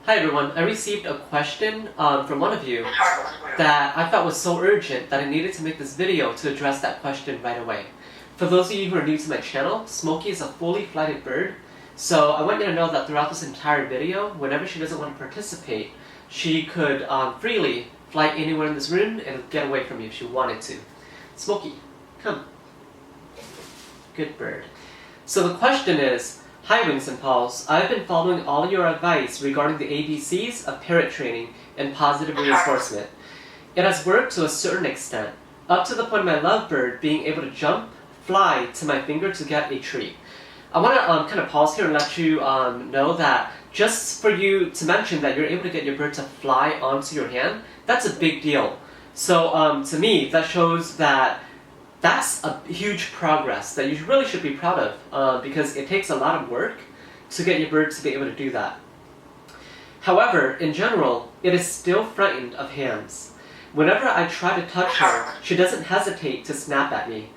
Hi everyone, I received a question from one of you that I thought was so urgent that I needed to make this video to address that question right away. For those of you who are new to my channel, Smokey is a fully flighted bird, so I want you to know that throughout this entire video, whenever she doesn't want to participate, she could freely fly anywhere in this room and get away from you if she wanted to. Smokey, come. Good bird. So the question is, hi Wings and Paws, I've been following all your advice regarding the ABCs of parrot training and positive reinforcement. It has worked to a certain extent, up to the point of my lovebird being able to jump, fly to my finger to get a treat. I want to kind of pause here and let you know that just for you to mention that you're able to get your bird to fly onto your hand, that's a big deal. So to me, that shows that that's a huge progress that you really should be proud of because it takes a lot of work to get your bird to be able to do that. However, in general, it is still frightened of hands. Whenever I try to touch her, she doesn't hesitate to snap at me.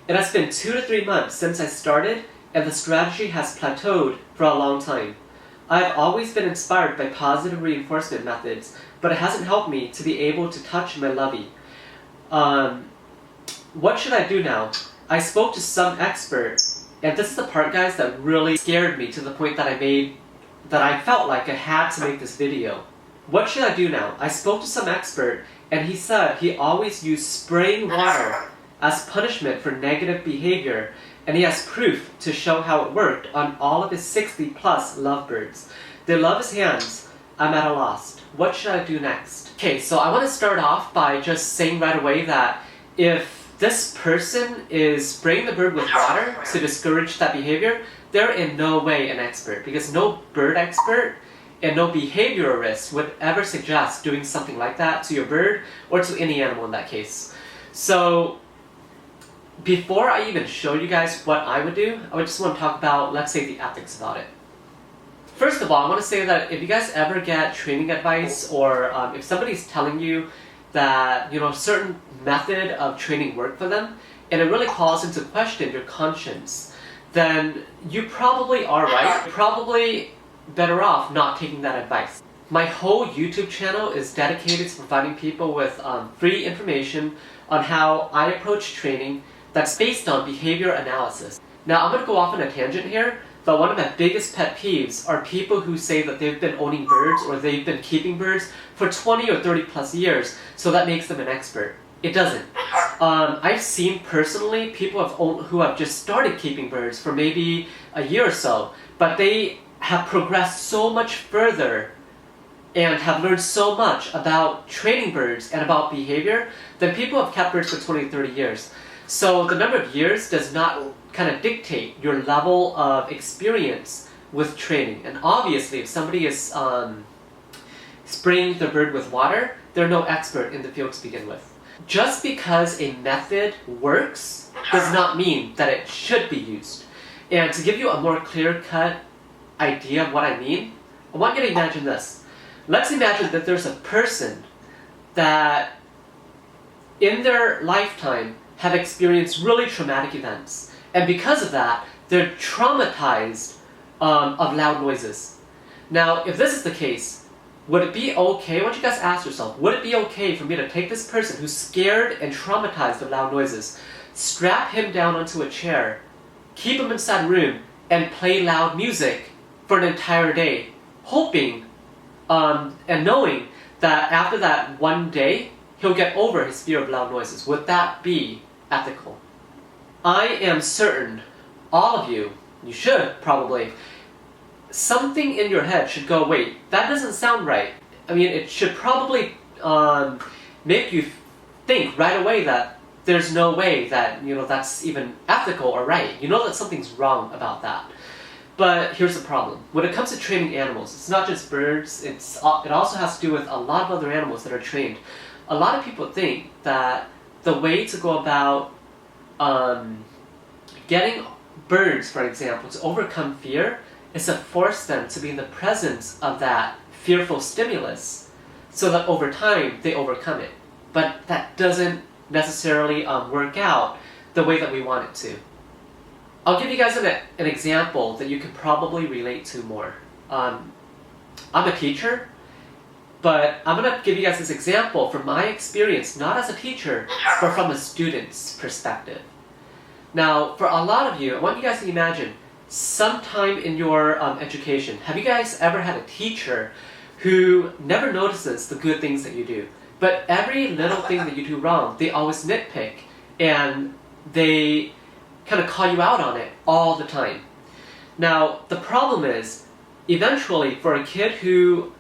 It has been 2 to 3 months since I started, and the strategy has plateaued for a long time. I have always been inspired by positive reinforcement methods, but it hasn't helped me to be able to touch my lovey. What should I do now? I spoke to some expert, and this is the part, guys, that really scared me to the point that I felt like I had to make this video. What should I do now? I spoke to some expert, and he said he always used spraying water as punishment for negative behavior, and he has proof to show how it worked on all of his 60+ lovebirds. They love his hands. I'm at a loss. What should I do next? Okay, so I want to start off by just saying right away that if this person is spraying the bird with water to discourage that behavior, they're in no way an expert, because no bird expert and no behaviorist would ever suggest doing something like that to your bird or to any animal in that case. So before I even show you guys what I would do, I would just want to talk about, let's say, the ethics about it. First of all, I want to say that if you guys ever get training advice, or if somebody's telling you that a certain method of training worked for them, and it really calls into question your conscience, then you probably are right. You're probably better off not taking that advice. My whole YouTube channel is dedicated to providing people with free information on how I approach training that's based on behavior analysis. Now, I'm going to go off on a tangent here, but one of my biggest pet peeves are people who say that they've been owning birds or they've been keeping birds for 20 or 30+ years, so that makes them an expert. It doesn't. I've seen personally people who have just started keeping birds for maybe a year or so, but they have progressed so much further and have learned so much about training birds and about behavior than people who have kept birds for 20 or 30 years. So the number of years does not kind of dictate your level of experience with training. And obviously, if somebody is spraying their bird with water, they're no expert in the field to begin with. Just because a method works does not mean that it should be used. And to give you a more clear-cut idea of what I mean, I want you to imagine this. Let's imagine that there's a person that in their lifetime have experienced really traumatic events. And because of that, they're traumatized of loud noises. Now, if this is the case, would it be okay, I want you guys to ask yourself, would it be okay for me to take this person who's scared and traumatized of loud noises, strap him down onto a chair, keep him inside a room, and play loud music for an entire day, hoping and knowing that after that one day, he'll get over his fear of loud noises? Would that be ethical? I am certain all of you should probably, something in your head should go, wait, that doesn't sound right. I mean, it should probably make you think right away that there's no way that, that's even ethical or right. You know that something's wrong about that. But here's the problem. When it comes to training animals, it's not just birds, it also has to do with a lot of other animals that are trained. A lot of people think that the way to go about getting birds, for example, to overcome fear is to force them to be in the presence of that fearful stimulus so that over time they overcome it. But that doesn't necessarily work out the way that we want it to. I'll give you guys an example that you can probably relate to more. I'm a teacher, but I'm going to give you guys this example from my experience, not as a teacher, but from a student's perspective. Now, for a lot of you, I want you guys to imagine, sometime in your education, have you guys ever had a teacher who never notices the good things that you do? But every little thing that you do wrong, they always nitpick, and they kind of call you out on it all the time. Now, the problem is, eventually, for a kid who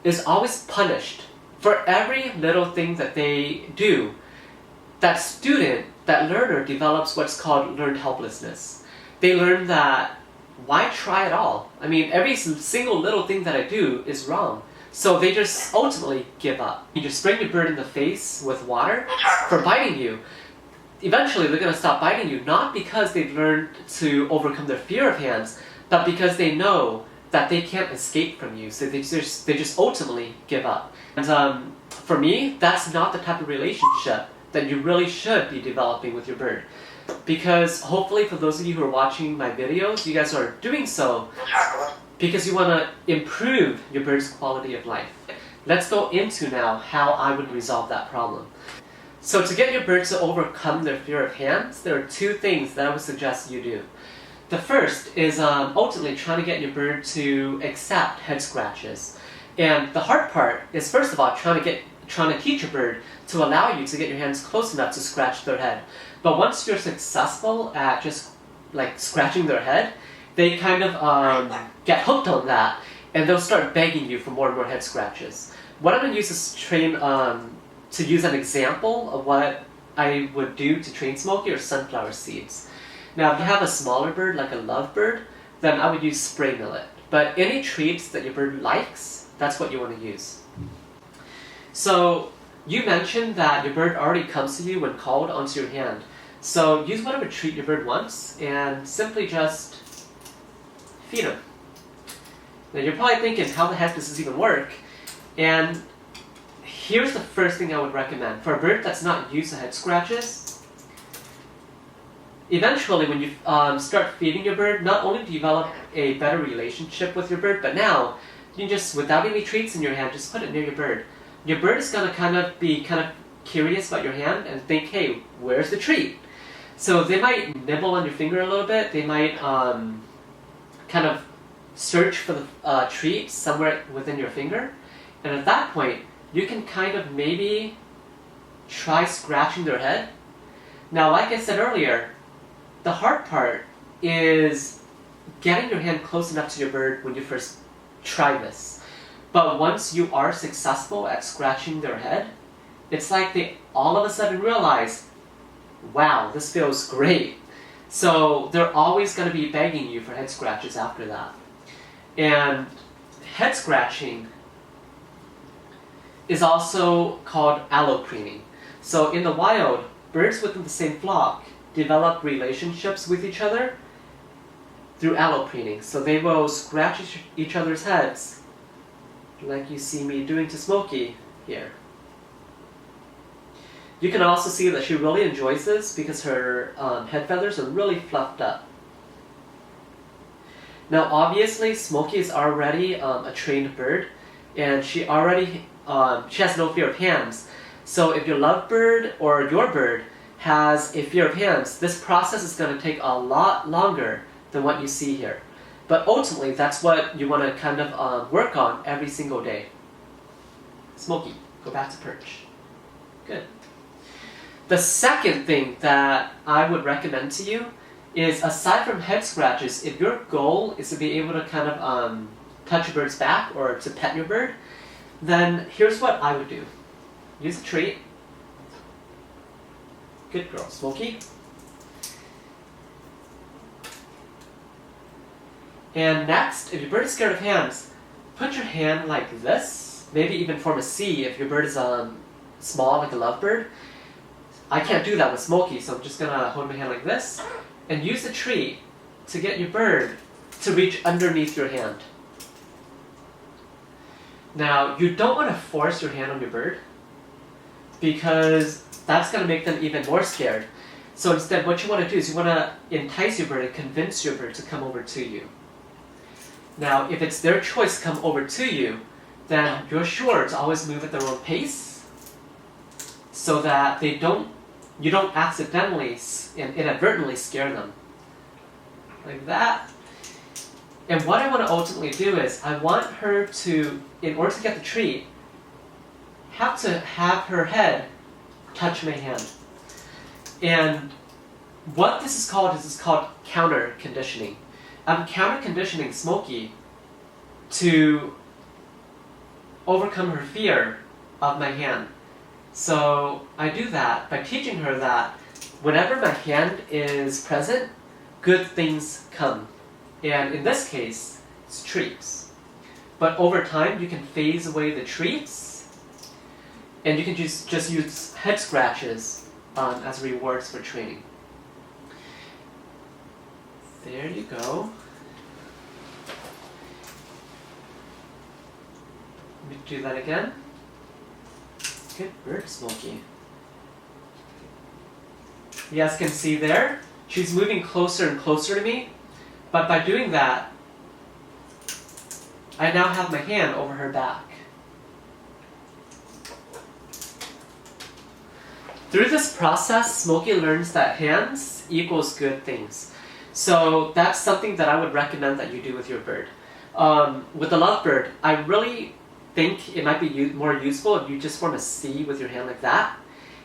is always punished for every little thing that they do, that student, that learner develops what's called learned helplessness. They learn that, why try at all? I mean, every single little thing that I do is wrong. So they just ultimately give up. You just spray your bird in the face with water for biting you. Eventually they're going to stop biting you, not because they've learned to overcome their fear of hands, but because they know that they can't escape from you. So they just ultimately give up. And for me, that's not the type of relationship that you really should be developing with your bird. Because hopefully for those of you who are watching my videos, you guys are doing so because you want to improve your bird's quality of life. Let's go into now how I would resolve that problem. So to get your bird to overcome their fear of hands, there are two things that I would suggest you do. The first is ultimately trying to get your bird to accept head scratches. And the hard part is, first of all, trying to teach your bird to allow you to get your hands close enough to scratch their head. But once you're successful at just like scratching their head, they kind of get hooked on that, and they'll start begging you for more and more head scratches. What I'm going to use is to use an example of what I would do to train Smokey or sunflower seeds. Now, if you have a smaller bird, like a lovebird, then I would use spray millet. But any treats that your bird likes, that's what you want to use. So, you mentioned that your bird already comes to you when called onto your hand. So, use whatever treat your bird wants and simply just feed him. Now, you're probably thinking, how the heck does this even work? And here's the first thing I would recommend. For a bird that's not used to head scratches, eventually when you start feeding your bird, not only do you develop a better relationship with your bird, but now you can just, without any treats in your hand, just put it near your bird. Your bird is going to be curious about your hand and think, hey, where's the treat? So they might nibble on your finger a little bit. They might kind of search for the treat somewhere within your finger. And at that point, you can kind of maybe try scratching their head. Now, like I said earlier, the hard part is getting your hand close enough to your bird when you first try this. But once you are successful at scratching their head, it's like they all of a sudden realize, wow, this feels great. So they're always going to be begging you for head scratches after that. And head scratching is also called allopreening. So in the wild, birds within the same flock develop relationships with each other through allopreening. So they will scratch each other's heads, like you see me doing to Smokey here. You can also see that she really enjoys this because her head feathers are really fluffed up. Now obviously Smokey is already a trained bird, and she has no fear of hands. So if your lovebird or your bird has a fear of hands, this process is going to take a lot longer than what you see here. But ultimately, that's what you want to kind of work on every single day. Smokey, go back to perch. Good. The second thing that I would recommend to you is, aside from head scratches, if your goal is to be able to kind of touch your bird's back or to pet your bird, then here's what I would do. Use a treat. Good girl, Smokey. And next, if your bird is scared of hands, put your hand like this. Maybe even form a C if your bird is small, like a lovebird. I can't do that with Smokey, so I'm just going to hold my hand like this. And use the treat to get your bird to reach underneath your hand. Now, you don't want to force your hand on your bird, because that's going to make them even more scared. So instead, what you want to do is you want to entice your bird and convince your bird to come over to you. Now, if it's their choice to come over to you, then you're sure to always move at their own pace so that you don't accidentally and inadvertently scare them. Like that. And what I want to ultimately do is I want her to, in order to get the treat, have to have her head touch my hand. And what this is called counter conditioning. I'm counter conditioning Smokey to overcome her fear of my hand. So I do that by teaching her that whenever my hand is present, good things come. And in this case, it's treats. But over time, you can phase away the treats, and you can just use head scratches as rewards for training. There you go. Let me do that again. Good bird, Smokey. You guys can see there, she's moving closer and closer to me. But by doing that, I now have my hand over her back. Through this process, Smokey learns that hands equals good things. So that's something that I would recommend that you do with your bird. With the lovebird, I really think it might be more useful if you just form a C with your hand like that,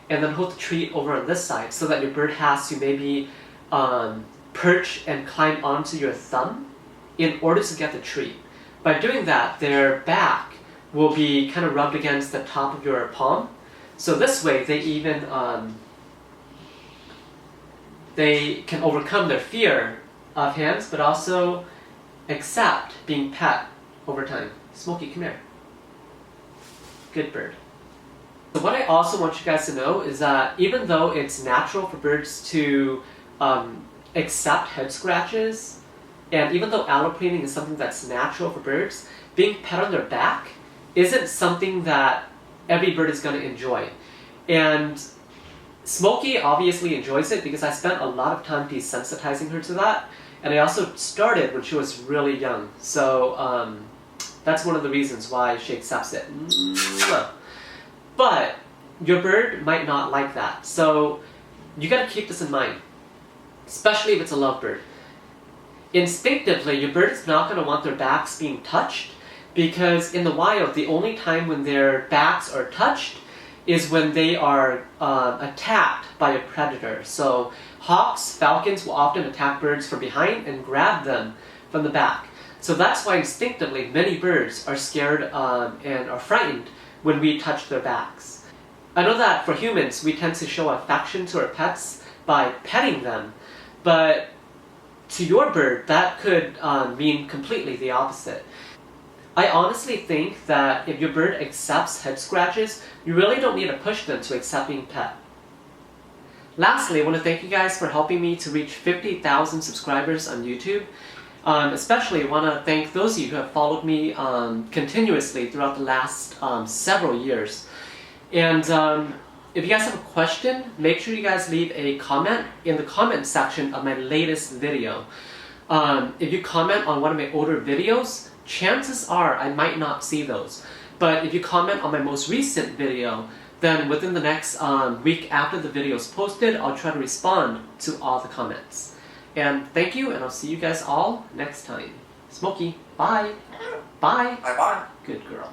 and then hold the treat over on this side so that your bird has to maybe perch and climb onto your thumb in order to get the treat. By doing that, their back will be kind of rubbed against the top of your palm. So this way, they even they can overcome their fear of hands, but also accept being pet over time. Smokey, come here. Good bird. So what I also want you guys to know is that even though it's natural for birds to accept head scratches, and even though alloplaning is something that's natural for birds, being pet on their back isn't something that every bird is going to enjoy. And Smokey obviously enjoys it because I spent a lot of time desensitizing her to that, and I also started when she was really young. So that's one of the reasons why she accepts it. But your bird might not like that, so you got to keep this in mind, especially if it's a lovebird. Instinctively, your bird is not going to want their backs being touched, because in the wild, the only time when their backs are touched is when they are attacked by a predator. So hawks, falcons will often attack birds from behind and grab them from the back. So that's why instinctively many birds are scared and are frightened when we touch their backs. I know that for humans, we tend to show affection to our pets by petting them, but to your bird, that could mean completely the opposite. I honestly think that if your bird accepts head scratches, you really don't need to push them to accept being pet. Lastly, I want to thank you guys for helping me to reach 50,000 subscribers on YouTube. Especially, I want to thank those of you who have followed me continuously throughout the last several years. And if you guys have a question, make sure you guys leave a comment in the comment section of my latest video. If you comment on one of my older videos, chances are I might not see those. But if you comment on my most recent video, then within the next week after the video is posted, I'll try to respond to all the comments. And thank you, and I'll see you guys all next time. Smokey, bye. Bye. Bye-bye. Good girl.